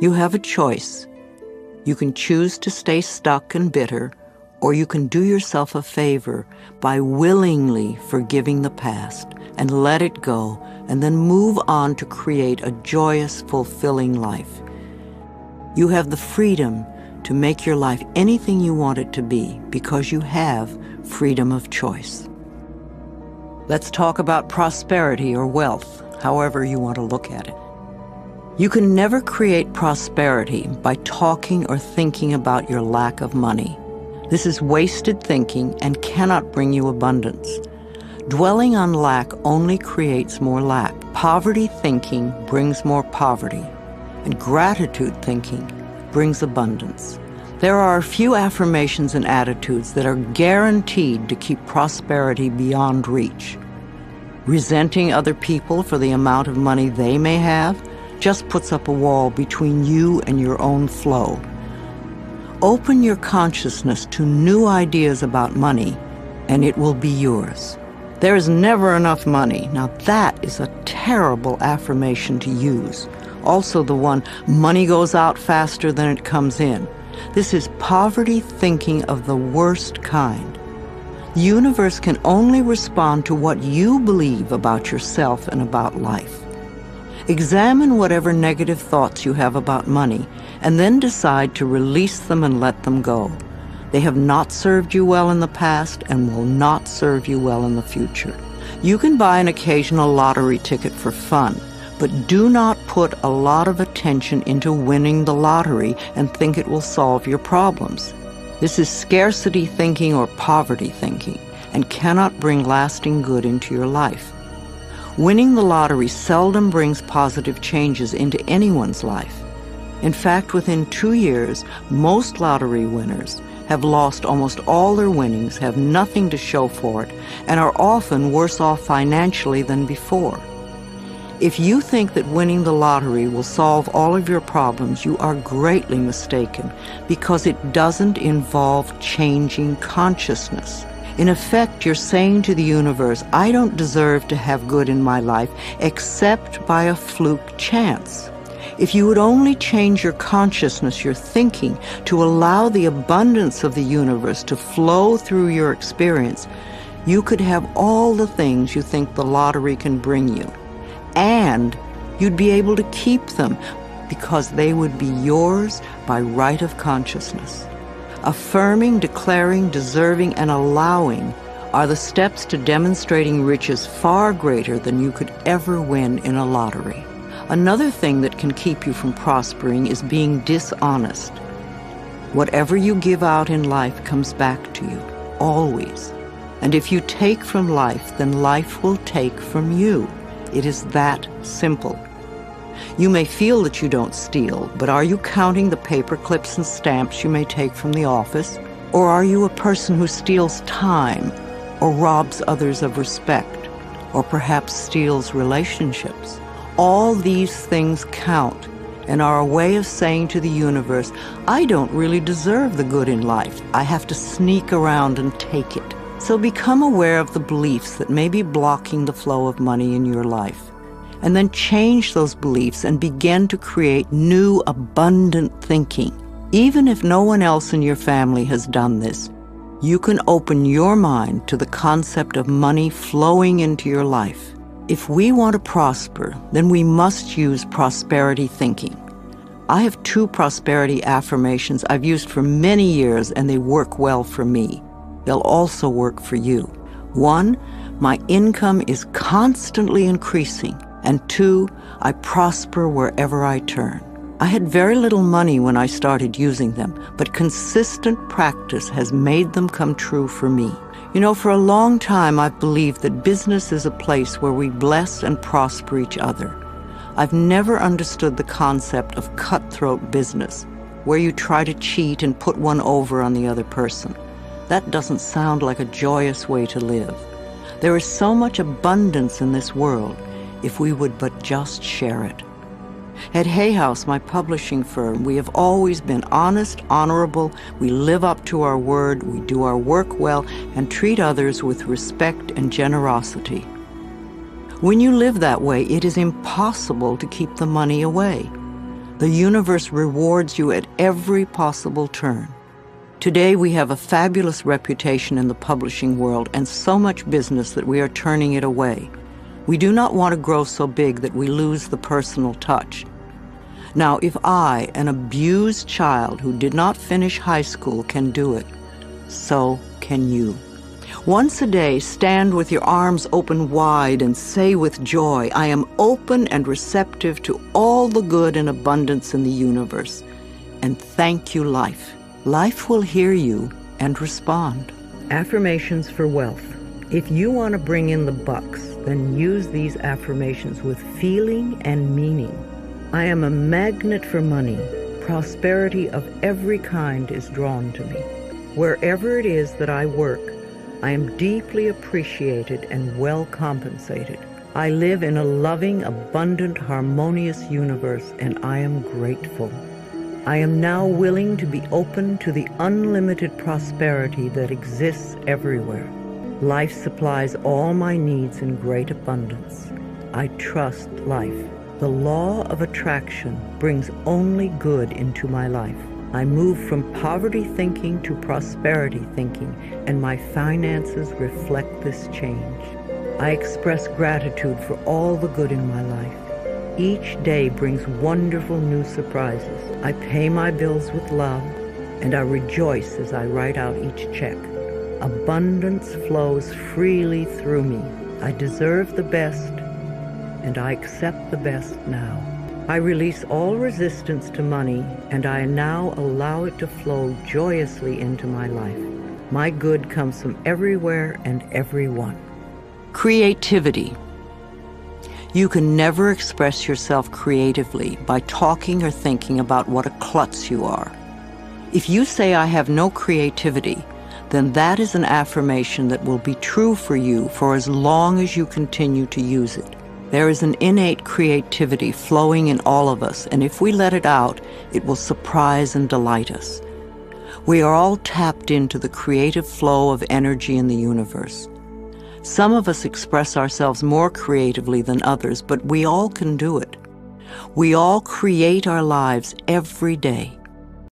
You have a choice. You can choose to stay stuck and bitter, or you can do yourself a favor by willingly forgiving the past and let it go, and then move on to create a joyous, fulfilling life. You have the freedom to make your life anything you want it to be because you have freedom of choice. Let's talk about prosperity or wealth, however you want to look at it. You can never create prosperity by talking or thinking about your lack of money. This is wasted thinking and cannot bring you abundance. Dwelling on lack only creates more lack. Poverty thinking brings more poverty, and gratitude thinking brings abundance. There are a few affirmations and attitudes that are guaranteed to keep prosperity beyond reach. Resenting other people for the amount of money they may have just puts up a wall between you and your own flow. Open your consciousness to new ideas about money, and it will be yours. There is never enough money. Now that is a terrible affirmation to use. Also the one, money goes out faster than it comes in. This is poverty thinking of the worst kind. The universe can only respond to what you believe about yourself and about life. Examine whatever negative thoughts you have about money, and then decide to release them and let them go. They have not served you well in the past and will not serve you well in the future. You can buy an occasional lottery ticket for fun, but do not put a lot of attention into winning the lottery and think it will solve your problems. This is scarcity thinking or poverty thinking and cannot bring lasting good into your life. Winning the lottery seldom brings positive changes into anyone's life. In fact, within 2 years, most lottery winners have lost almost all their winnings, have nothing to show for it, and are often worse off financially than before. If you think that winning the lottery will solve all of your problems, you are greatly mistaken, because it doesn't involve changing consciousness. In effect, you're saying to the universe, I don't deserve to have good in my life except by a fluke chance. If you would only change your consciousness, your thinking, to allow the abundance of the universe to flow through your experience, you could have all the things you think the lottery can bring you. And you'd be able to keep them because they would be yours by right of consciousness. Affirming, declaring, deserving, and allowing are the steps to demonstrating riches far greater than you could ever win in a lottery. Another thing that can keep you from prospering is being dishonest. Whatever you give out in life comes back to you, always. And if you take from life, then life will take from you. It is that simple. You may feel that you don't steal, but are you counting the paper clips and stamps you may take from the office? Or are you a person who steals time, or robs others of respect, or perhaps steals relationships? All these things count and are a way of saying to the universe, I don't really deserve the good in life. I have to sneak around and take it. So become aware of the beliefs that may be blocking the flow of money in your life. And then change those beliefs and begin to create new, abundant thinking. Even if no one else in your family has done this, you can open your mind to the concept of money flowing into your life. If we want to prosper, then we must use prosperity thinking. I have 2 prosperity affirmations I've used for many years, and they work well for me. They'll also work for you. 1, my income is constantly increasing. And 2, I prosper wherever I turn. I had very little money when I started using them, but consistent practice has made them come true for me. You know, for a long time I've believed that business is a place where we bless and prosper each other. I've never understood the concept of cutthroat business, where you try to cheat and put one over on the other person. That doesn't sound like a joyous way to live. There is so much abundance in this world if we would but just share it. At Hay House, my publishing firm, we have always been honest, honorable, we live up to our word, we do our work well, and treat others with respect and generosity. When you live that way, it is impossible to keep the money away. The universe rewards you at every possible turn. Today we have a fabulous reputation in the publishing world and so much business that we are turning it away. We do not want to grow so big that we lose the personal touch. Now, if I, an abused child who did not finish high school, can do it, so can you. Once a day, stand with your arms open wide and say with joy, I am open and receptive to all the good and abundance in the universe. And thank you, life. Life will hear you and respond. Affirmations for wealth. If you want to bring in the bucks, then use these affirmations with feeling and meaning. I am a magnet for money. Prosperity of every kind is drawn to me. Wherever it is that I work, I am deeply appreciated and well compensated. I live in a loving, abundant, harmonious universe, and I am grateful. I am now willing to be open to the unlimited prosperity that exists everywhere. Life supplies all my needs in great abundance. I trust life. The law of attraction brings only good into my life. I move from poverty thinking to prosperity thinking, and my finances reflect this change. I express gratitude for all the good in my life. Each day brings wonderful new surprises. I pay my bills with love, and I rejoice as I write out each check. Abundance flows freely through me. I deserve the best, and I accept the best now. I release all resistance to money, and I now allow it to flow joyously into my life. My good comes from everywhere and everyone. Creativity. You can never express yourself creatively by talking or thinking about what a klutz you are. If you say, I have no creativity, then that is an affirmation that will be true for you for as long as you continue to use it. There is an innate creativity flowing in all of us, and if we let it out, it will surprise and delight us. We are all tapped into the creative flow of energy in the universe. Some of us express ourselves more creatively than others, but we all can do it. We all create our lives every day.